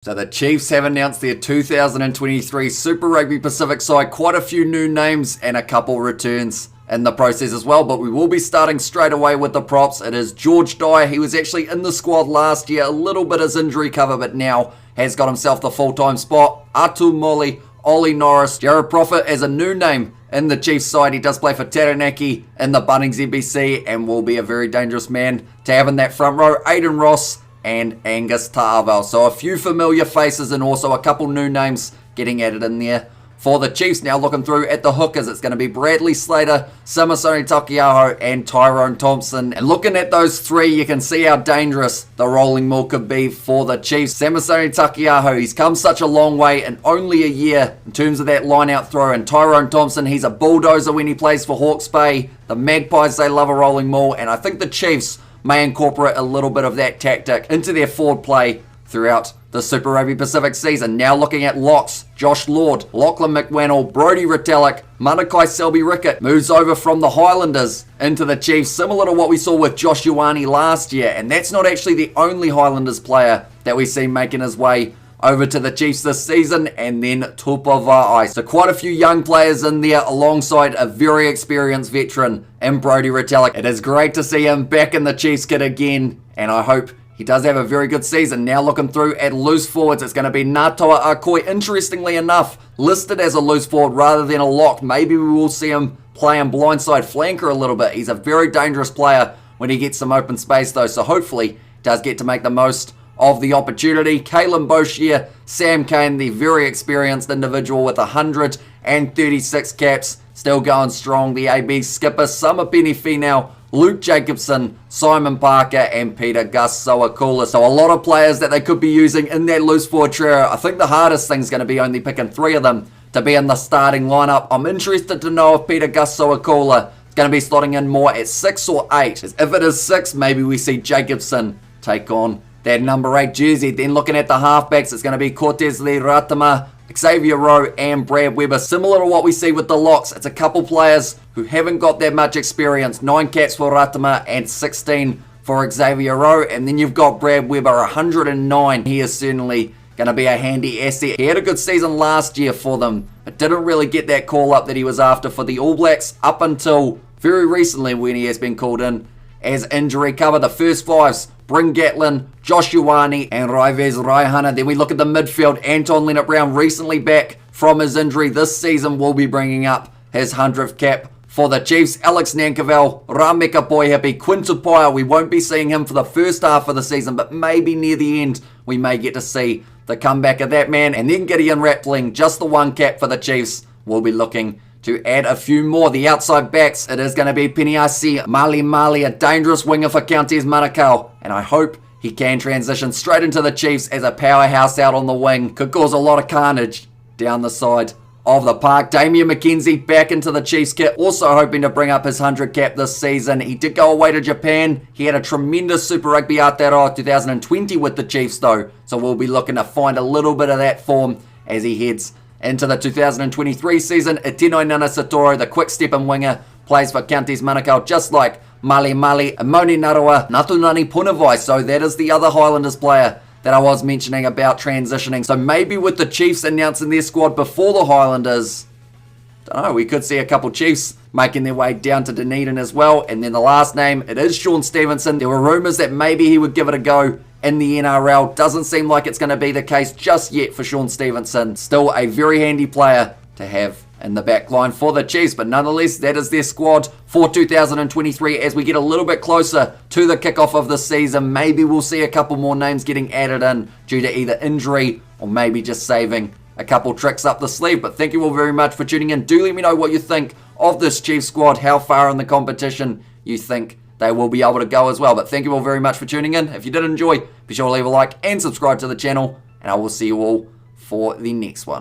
So the Chiefs have announced their 2023 Super Rugby Pacific side, quite a few new names and a couple returns in the process as well, but we will be starting straight away with the props. It is George Dyer. He was actually in the squad last year, a little bit as injury cover, but now has got himself the full-time spot. Atu Moli, Ollie Norris, Jared Profit as a new name in the Chiefs side. He does play for Taranaki in the Bunnings NBC and will be a very dangerous man to have in that front row. Aiden Ross and Angus Ta'aval. So a few familiar faces and also a couple new names getting added in there for the Chiefs. Now looking through at the hookers, it's going to be Bradley Slater, Samisoni Takiaho and Tyrone Thompson. And looking at those three, you can see how dangerous the rolling mill could be for the Chiefs. Samisoni Takiaho, he's come such a long way in only a year in terms of that line-out throw. And Tyrone Thompson, he's a bulldozer when he plays for Hawke's Bay. The Magpies, they love a rolling mill. And I think the Chiefs may incorporate a little bit of that tactic into their forward play throughout the Super Rugby Pacific season. Now looking at locks, Josh Lord, Lachlan McWannell, Brodie Retallick, Manakai Selby-Rickett moves over from the Highlanders into the Chiefs, similar to what we saw with Josh Ioane last year. And that's not actually the only Highlanders player that we see making his way over to the Chiefs this season. And then Tupava'ai. So quite a few young players in there alongside a very experienced veteran in Brodie Retallick. It is great to see him back in the Chiefs kit again, and I hope he does have a very good season. Now looking through at loose forwards, it's going to be Ngātoa Akoi. Interestingly enough, listed as a loose forward rather than a lock. Maybe we will see him playing blindside flanker a little bit. He's a very dangerous player when he gets some open space though, so hopefully does get to make the most of the opportunity. Kalen Boshier, Sam Kane, the very experienced individual with 136 caps, still going strong. The AB skipper, Summer Penny-Finau, Luke Jacobson, Simon Parker, and Peter Gus Sowakula. So a lot of players that they could be using in that loose forward trio. I think the hardest thing is going to be only picking 3 of them to be in the starting lineup. I'm interested to know if Peter Gus Sowakula is going to be slotting in more at 6 or 8. If it is 6, maybe we see Jacobson take on that number 8 jersey. Then looking at the halfbacks, it's going to be Cortez Lee Ratama, Xavier Rowe and Brad Weber. Similar to what we see with the locks, it's a couple players who haven't got that much experience. 9 caps for Ratama and 16 for Xavier Rowe. And then you've got Brad Weber, 109. He is certainly going to be a handy asset. He had a good season last year for them, but didn't really get that call up that he was after for the All Blacks up until very recently when he has been called in as injury cover. The first 5s, Bryn Gatlin, Josh Ioane and Raives Raihana. Then we look at the midfield. Anton Leonard-Brown, recently back from his injury this season, will be bringing up his 100th cap for the Chiefs. Alex Nankervel, Rameka Boyhappy, Quintupaia. We won't be seeing him for the first half of the season, but maybe near the end we may get to see the comeback of that man. And then Gideon Rattling, just the 1 cap for the Chiefs. We'll be looking to add a few more. The outside backs, it is going to be Piniasi Mali, a dangerous winger for Counties Manukau, and I hope he can transition straight into the Chiefs as a powerhouse out on the wing. Could cause a lot of carnage down the side of the park. Damian McKenzie back into the Chiefs kit, also hoping to bring up his 100 cap this season. He did go away to Japan. He had a tremendous Super Rugby Aotearoa 2020 with the Chiefs though, so we'll be looking to find a little bit of that form as he heads into the 2023 season. Etino Nana Satoro, the quick stepping winger, plays for Counties Manukau, just like Mali, Moni Narua, Natunani Punavai. So that is the other Highlanders player that I was mentioning about transitioning. So maybe with the Chiefs announcing their squad before the Highlanders, don't know, we could see a couple Chiefs making their way down to Dunedin as well. And then the last name, it is Sean Stevenson. There were rumours that maybe he would give it a go in the NRL. Doesn't seem like it's going to be the case just yet for Sean Stevenson. Still a very handy player to have in the back line for the Chiefs, but nonetheless, that is their squad for 2023. As we get a little bit closer to the kickoff of the season, maybe we'll see a couple more names getting added in due to either injury or maybe just saving a couple tricks up the sleeve. But thank you all very much for tuning in. Do let me know what you think of this Chiefs squad, how far in the competition you think they will be able to go as well. But thank you all very much for tuning in. If you did enjoy, be sure to leave a like and subscribe to the channel, and I will see you all for the next one.